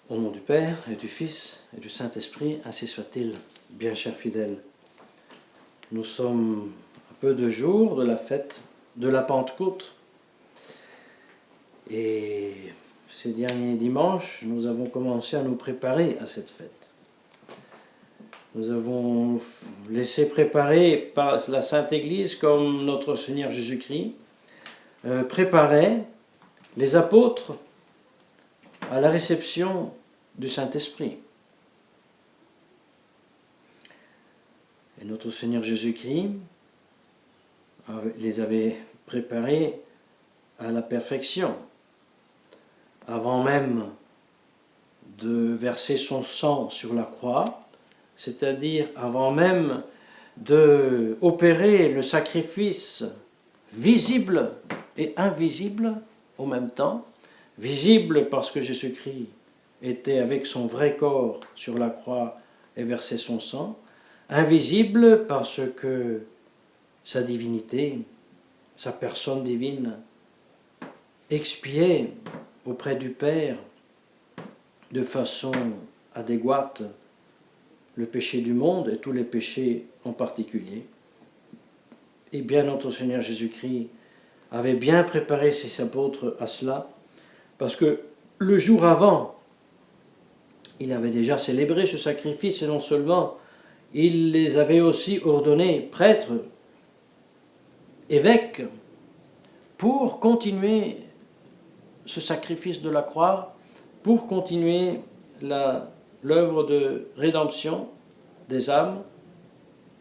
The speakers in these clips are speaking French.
Au nom du Père, et du Fils, et du Saint-Esprit, ainsi soit-il, bien chers fidèles. Nous sommes à peu de jours de la fête de la Pentecôte. Et ces derniers dimanches, nous avons commencé à nous préparer à cette fête. Nous avons laissé préparer par la Sainte Église, comme notre Seigneur Jésus-Christ préparait les apôtres à la réception du Saint-Esprit. Et notre Seigneur Jésus-Christ les avait préparés à la perfection. Avant même de verser son sang sur la croix, c'est-à-dire avant même d'opérer le sacrifice visible et invisible en même temps, visible parce que Jésus-Christ était avec son vrai corps sur la croix et versait son sang, invisible parce que sa divinité, sa personne divine, expiait auprès du Père de façon adéquate le péché du monde et tous les péchés en particulier. Et bien notre Seigneur Jésus-Christ avait bien préparé ses apôtres à cela, parce que le jour avant, il avait déjà célébré ce sacrifice, et non seulement, il les avait aussi ordonnés prêtres, évêques, pour continuer ce sacrifice de la croix, pour continuer l'œuvre de rédemption des âmes,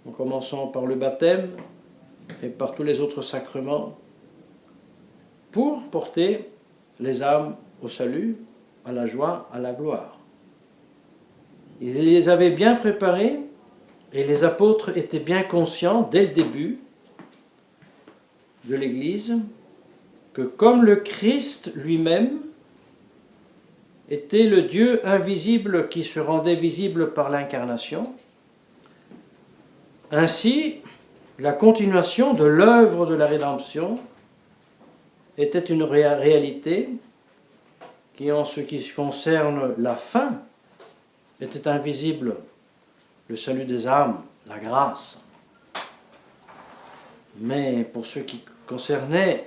en commençant par le baptême et par tous les autres sacrements, pour porter les âmes au salut, à la joie, à la gloire. Il les avait bien préparés, et les apôtres étaient bien conscients, dès le début de l'Église, que comme le Christ lui-même était le Dieu invisible qui se rendait visible par l'incarnation, ainsi la continuation de l'œuvre de la rédemption était une réalité qui, en ce qui concerne la fin, était invisible, le salut des âmes, la grâce. Mais pour ce qui concernait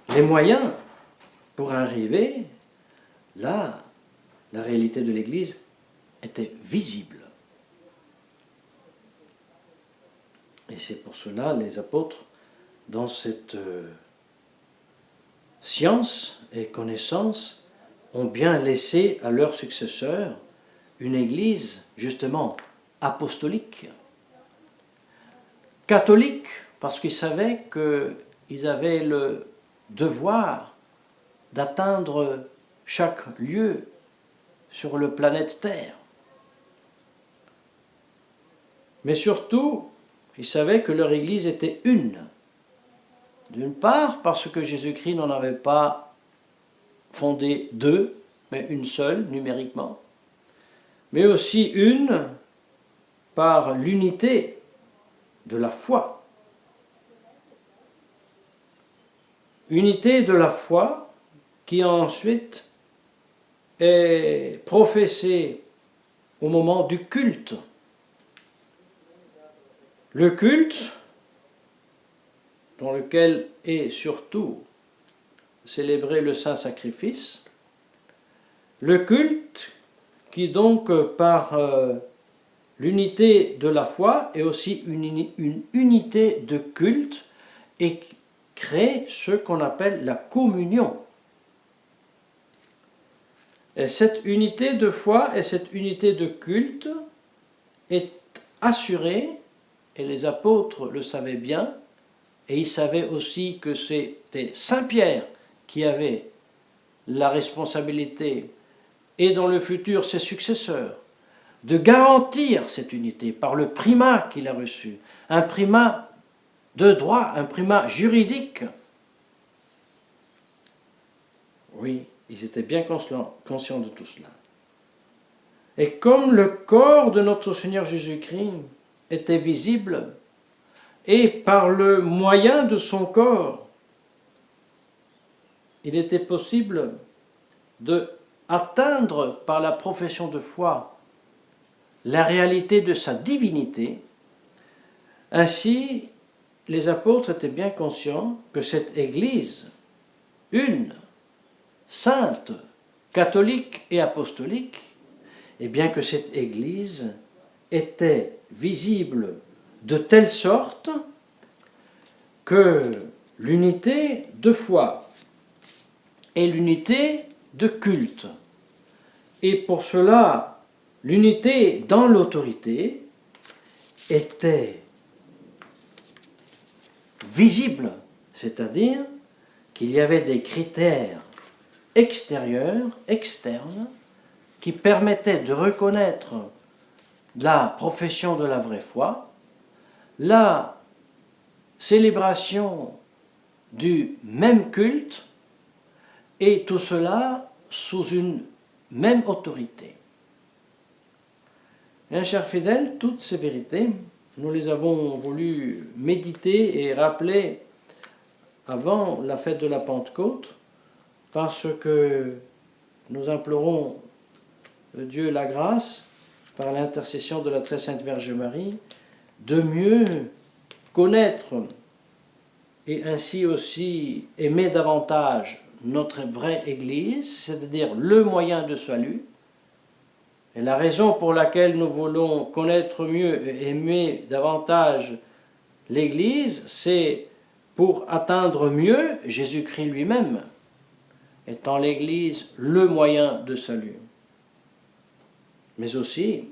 les moyens pour arriver, là, la réalité de l'Église était visible. Et c'est pour cela les apôtres, dans cette science et connaissance, ont bien laissé à leurs successeurs une Église, justement, apostolique, catholique, parce qu'ils savaient qu'ils avaient le devoir d'atteindre chaque lieu sur le planète Terre. Mais surtout, ils savaient que leur Église était une. D'une part, parce que Jésus-Christ n'en avait pas fondé deux, mais une seule, numériquement. Mais aussi une par l'unité de la foi. Unité de la foi qui ensuite est professée au moment du culte. Le culte, dans lequel est surtout célébré le Saint Sacrifice, le culte qui donc par l'unité de la foi est aussi une unité de culte et crée ce qu'on appelle la communion. Et cette unité de foi et cette unité de culte est assurée, et les apôtres le savaient bien, et ils savaient aussi que c'était Saint Pierre qui avait la responsabilité, et dans le futur ses successeurs, de garantir cette unité par le primat qu'il a reçu, un primat de droit, un primat juridique. Oui, ils étaient bien conscients de tout cela. Et comme le corps de notre Seigneur Jésus-Christ était visible, et par le moyen de son corps, il était possible de atteindre par la profession de foi la réalité de sa divinité, ainsi les apôtres étaient bien conscients que cette Église, une, sainte, catholique et apostolique, et bien que cette Église était visible de telle sorte que l'unité de foi et l'unité de culte, et pour cela l'unité dans l'autorité, était visible, c'est-à-dire qu'il y avait des critères extérieurs, externes, qui permettaient de reconnaître la profession de la vraie foi, la célébration du même culte, et tout cela sous une même autorité. Bien, chers fidèles, toutes ces vérités, nous les avons voulu méditer et rappeler avant la fête de la Pentecôte, parce que nous implorons de Dieu la grâce, par l'intercession de la très sainte Vierge Marie, de mieux connaître et ainsi aussi aimer davantage notre vraie Église, c'est-à-dire le moyen de salut. Et la raison pour laquelle nous voulons connaître mieux et aimer davantage l'Église, c'est pour atteindre mieux Jésus-Christ lui-même, étant l'Église le moyen de salut. Mais aussi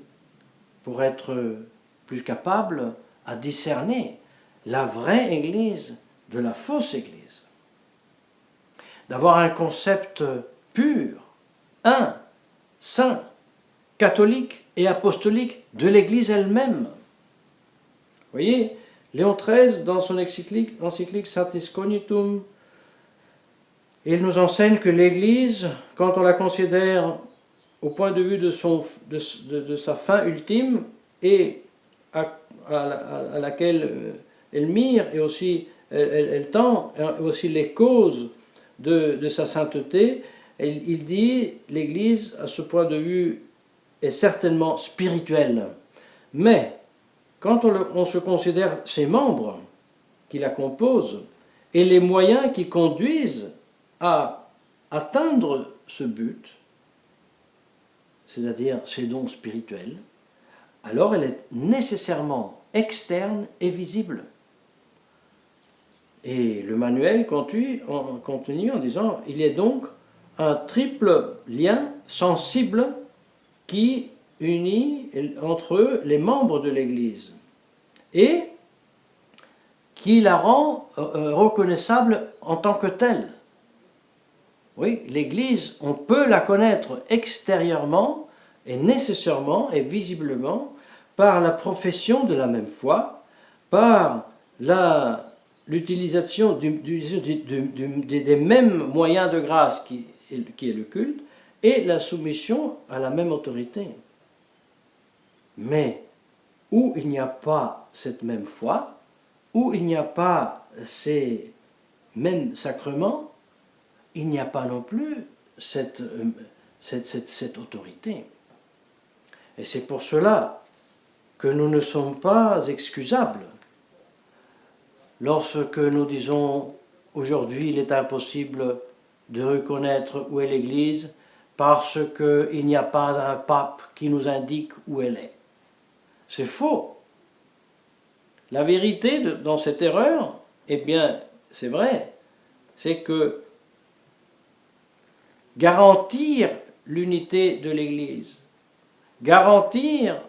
pour être plus capable à discerner la vraie Église de la fausse Église. D'avoir un concept pur, un, saint, catholique et apostolique de l'Église elle-même. Vous voyez, Léon XIII, dans son encyclique Satis Cognitum, il nous enseigne que l'Église, quand on la considère au point de vue de sa fin ultime et à laquelle elle mire et aussi elle tend, et aussi les causes de sa sainteté, il dit l'Église à ce point de vue est certainement spirituelle. Mais quand on se considère ses membres qui la composent et les moyens qui conduisent à atteindre ce but, c'est-à-dire ses dons spirituels, alors elle est nécessairement externe et visible. Et le manuel continue en disant il y a donc un triple lien sensible qui unit entre eux les membres de l'Église et qui la rend reconnaissable en tant que telle. Oui, l'Église, on peut la connaître extérieurement et nécessairement et visiblement par la profession de la même foi, par l'utilisation des mêmes moyens de grâce qui est le culte, et la soumission à la même autorité. Mais où il n'y a pas cette même foi, où il n'y a pas ces mêmes sacrements, il n'y a pas non plus cette autorité. Et c'est pour cela que nous ne sommes pas excusables. Lorsque nous disons aujourd'hui il est impossible de reconnaître où est l'Église parce qu'il n'y a pas un pape qui nous indique où elle est. C'est faux. La vérité dans cette erreur, eh bien, c'est vrai, c'est que garantir l'unité de l'Église, garantir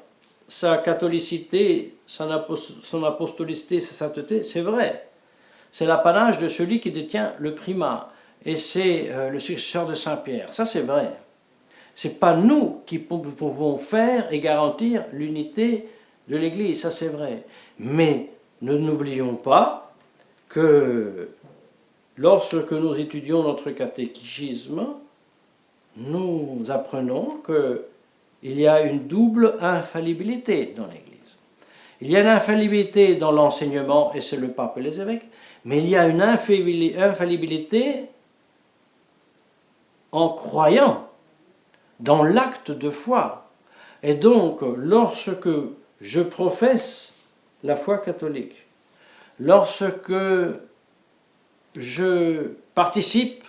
sa catholicité, son apostolicité, sa sainteté, c'est vrai. C'est l'apanage de celui qui détient le primat, et c'est le successeur de Saint-Pierre. Ça, c'est vrai. Ce n'est pas nous qui pouvons faire et garantir l'unité de l'Église, ça c'est vrai. Mais ne n'oublions pas que lorsque nous étudions notre catéchisme, nous apprenons qu'il y a une double infallibilité dans l'Église. Il y a une infallibilité dans l'enseignement, et c'est le pape et les évêques, mais il y a une infallibilité en croyant dans l'acte de foi. Et donc, lorsque je professe la foi catholique, lorsque je participe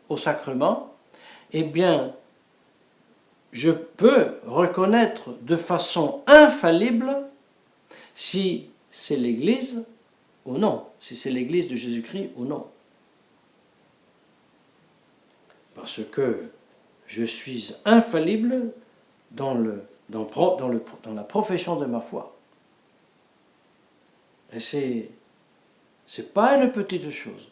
au sacrement, eh bien, je peux reconnaître de façon infaillible si c'est l'Église ou non, si c'est l'Église de Jésus-Christ ou non. Parce que je suis infaillible dans la profession de ma foi. Et c'est pas une petite chose.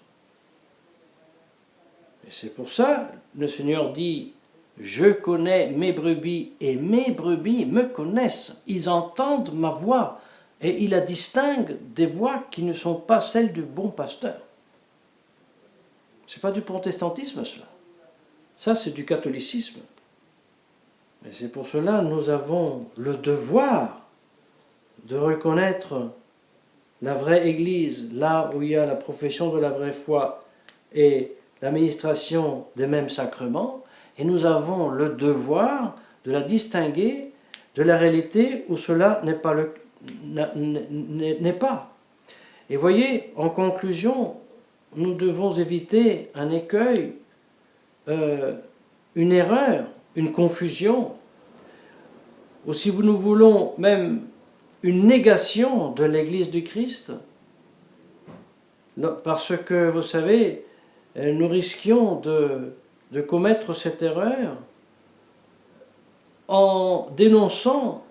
Et c'est pour ça, le Seigneur dit, je connais mes brebis et mes brebis me connaissent. Ils entendent ma voix et ils la distinguent des voix qui ne sont pas celles du bon pasteur. Ce n'est pas du protestantisme cela. Ça c'est du catholicisme. Et c'est pour cela que nous avons le devoir de reconnaître la vraie Église, là où il y a la profession de la vraie foi et l'administration des mêmes sacrements, et nous avons le devoir de la distinguer de la réalité où cela n'est pas. Et voyez, en conclusion, nous devons éviter un écueil, une erreur, une confusion, ou si nous voulons même une négation de l'Église du Christ, parce que, vous savez, nous risquions de commettre cette erreur en dénonçant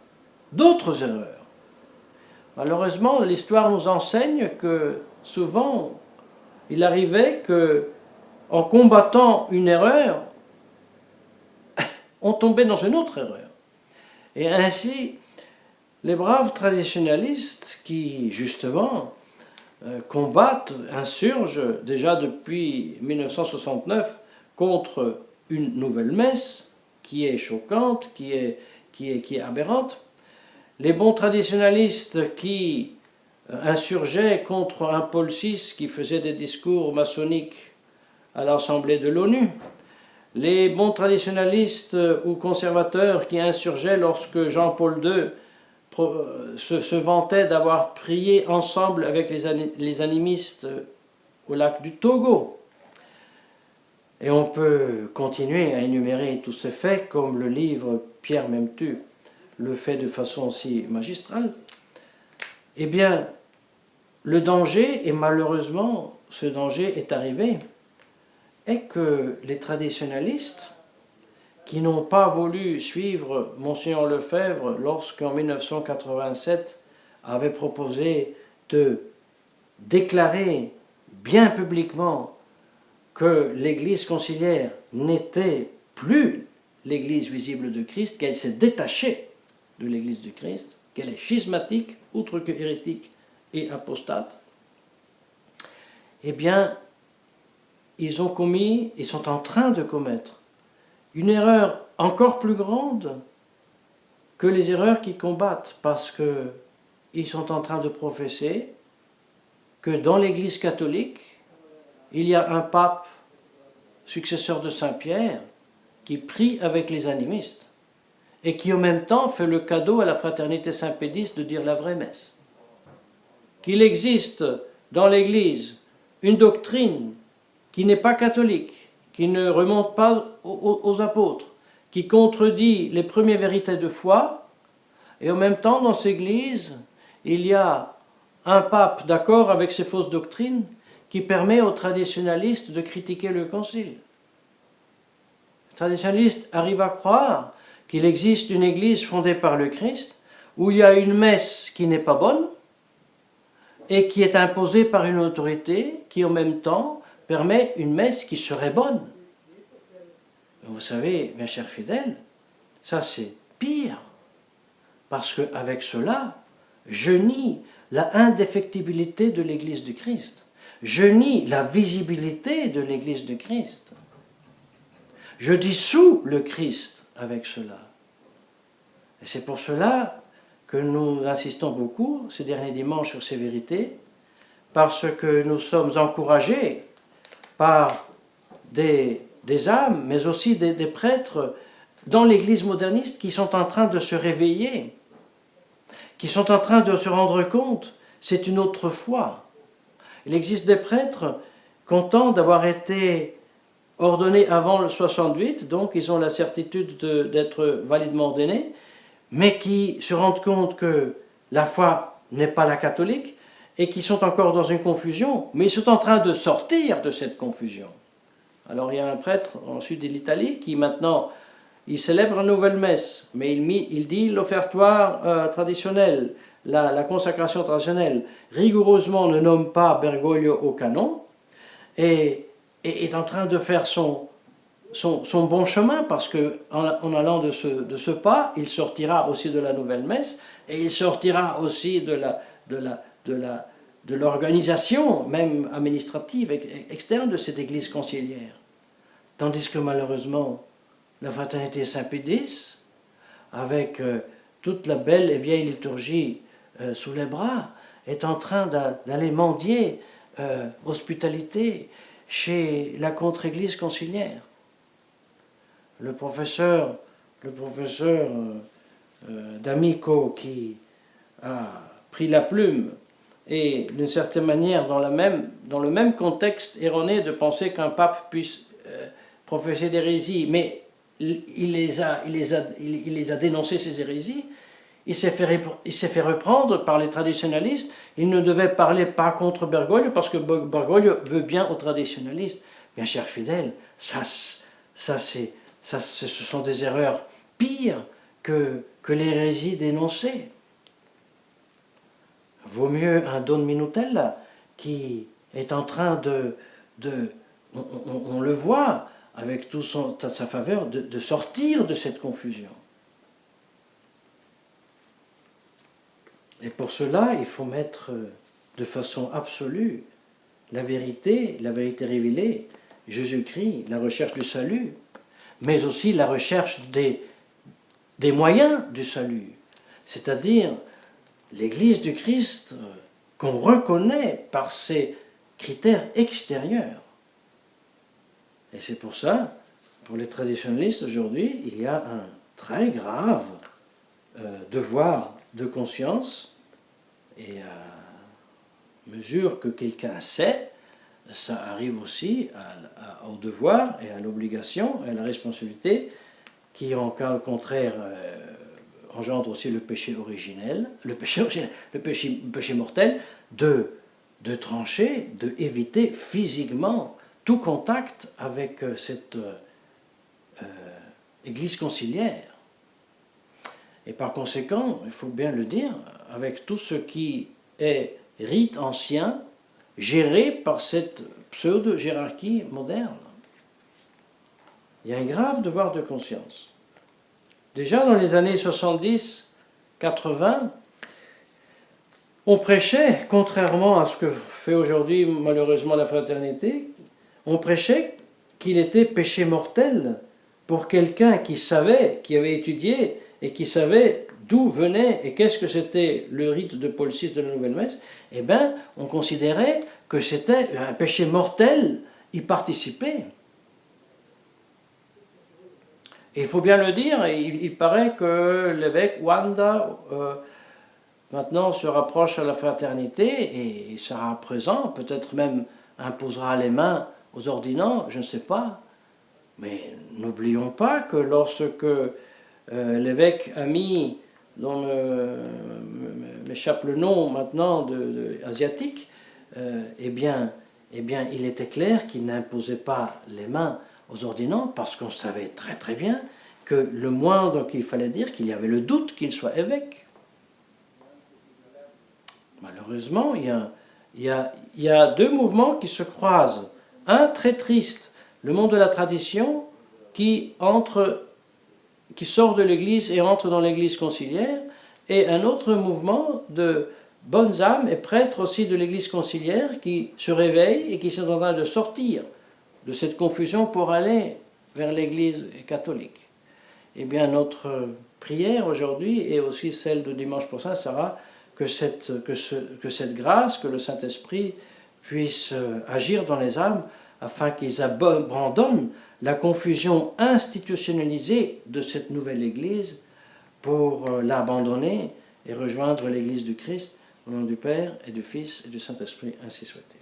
d'autres erreurs. Malheureusement, l'histoire nous enseigne que souvent, il arrivait qu'en combattant une erreur, on tombait dans une autre erreur. Et ainsi, les braves traditionalistes qui, justement, combattent, insurgent déjà depuis 1969 contre une nouvelle messe qui est choquante, qui est aberrante. Les bons traditionalistes qui insurgeaient contre un Paul VI qui faisait des discours maçonniques à l'Assemblée de l'ONU. Les bons traditionalistes ou conservateurs qui insurgeaient lorsque Jean-Paul II se vantait d'avoir prié ensemble avec les animistes au lac du Togo. Et on peut continuer à énumérer tous ces faits comme le livre Pierre Memtu le fait de façon si magistrale. Eh bien, le danger, et malheureusement ce danger est arrivé, est que les traditionalistes qui n'ont pas voulu suivre Monseigneur Lefebvre lorsqu'en 1987 avait proposé de déclarer bien publiquement que l'Église conciliaire n'était plus l'Église visible de Christ, qu'elle s'est détachée de l'Église du Christ, qu'elle est schismatique, outre que hérétique et apostate, eh bien, ils sont en train de commettre une erreur encore plus grande que les erreurs qu'ils combattent, parce qu'ils sont en train de professer que dans l'Église catholique, il y a un pape, successeur de Saint-Pierre, qui prie avec les animistes, et qui en même temps fait le cadeau à la fraternité Saint-Pédis de dire la vraie messe. Qu'il existe dans l'Église une doctrine qui n'est pas catholique, qui ne remonte pas aux apôtres, qui contredit les premières vérités de foi, et en même temps, dans cette Église, il y a un pape d'accord avec ces fausses doctrines qui permet aux traditionalistes de critiquer le Concile. Les traditionalistes arrivent à croire qu'il existe une Église fondée par le Christ, où il y a une messe qui n'est pas bonne, et qui est imposée par une autorité qui, en même temps, permet une messe qui serait bonne. Vous savez, mes chers fidèles, ça c'est pire, parce qu'avec cela, je nie la indéfectibilité de l'Église du Christ. Je nie la visibilité de l'Église du Christ. Je dissous le Christ avec cela. Et c'est pour cela que nous insistons beaucoup ces derniers dimanches sur ces vérités, parce que nous sommes encouragés par des âmes, mais aussi des prêtres dans l'Église moderniste qui sont en train de se réveiller, qui sont en train de se rendre compte, c'est une autre foi. Il existe des prêtres contents d'avoir été ordonnés avant le 68, donc ils ont la certitude d'être validement ordonnés, mais qui se rendent compte que la foi n'est pas la catholique et qui sont encore dans une confusion, mais ils sont en train de sortir de cette confusion. Alors il y a un prêtre au sud de l'Italie qui maintenant, il célèbre la nouvelle messe, mais il dit l'offertoire traditionnel, la consacration traditionnelle, rigoureusement ne nomme pas Bergoglio au canon, et est en train de faire son bon chemin, parce qu'en allant de ce pas, il sortira aussi de la nouvelle messe, et il sortira aussi de l'organisation, même administrative, externe de cette église conciliaire. Tandis que malheureusement, la fraternité Saint-Pédis, avec toute la belle et vieille liturgie sous les bras, est en train d'aller mendier hospitalité chez la contre-église conciliaire. Le professeur D'Amico, qui a pris la plume, et d'une certaine manière, dans le même contexte erroné de penser qu'un pape puisse professer d'hérésie, mais il les a dénoncées, ces hérésies. Il s'est fait reprendre par les traditionalistes. Il ne devait parler pas contre Bergoglio, parce que Bergoglio veut bien aux traditionalistes. Bien chers fidèles, ce sont des erreurs pires que l'hérésie dénoncée. Vaut mieux un Don Minutella qui est en train on le voit avec toute sa faveur, de sortir de cette confusion. Et pour cela, il faut mettre de façon absolue la vérité révélée, Jésus-Christ, la recherche du salut, mais aussi la recherche des moyens du salut, c'est-à-dire l'Église du Christ qu'on reconnaît par ses critères extérieurs. Et c'est pour ça, pour les traditionalistes aujourd'hui, il y a un très grave devoir de conscience, et à mesure que quelqu'un sait, ça arrive aussi au devoir et à l'obligation et à la responsabilité qui, en cas contraire, engendre aussi le péché originel, le péché mortel, de trancher, d'éviter physiquement tout contact avec cette église conciliaire. Et par conséquent, il faut bien le dire, avec tout ce qui est rite ancien, géré par cette pseudo-hiérarchie moderne. Il y a un grave devoir de conscience. Déjà dans les années 70-80, on prêchait, contrairement à ce que fait aujourd'hui malheureusement la fraternité, on prêchait qu'il était péché mortel pour quelqu'un qui savait, qui avait étudié et qui savait d'où venait et qu'est-ce que c'était le rite de Paul VI de la Nouvelle Messe. Eh bien, on considérait que c'était un péché mortel y participer. Et il faut bien le dire, il paraît que l'évêque Wanda maintenant se rapproche à la fraternité et sera présent, peut-être même imposera les mains aux ordinants, je ne sais pas. Mais n'oublions pas que lorsque l'évêque ami, dont m'échappe le nom maintenant, asiatique, eh bien, il était clair qu'il n'imposait pas les mains aux ordinants, parce qu'on savait très très bien que le moindre qu'il fallait dire, qu'il y avait le doute qu'il soit évêque. Malheureusement, il y a deux mouvements qui se croisent. Un très triste, le monde de la tradition, qui sort de l'Église et entre dans l'Église conciliaire, et un autre mouvement de bonnes âmes et prêtres aussi de l'Église conciliaire qui se réveillent et qui sont en train de sortir de cette confusion pour aller vers l'Église catholique. Eh bien, notre prière aujourd'hui, et aussi celle de dimanche prochain, sera que cette grâce, que le Saint-Esprit puisse agir dans les âmes, afin qu'ils abandonnent la confusion institutionnalisée de cette nouvelle Église pour l'abandonner et rejoindre l'Église du Christ, au nom du Père et du Fils et du Saint-Esprit, ainsi souhaité.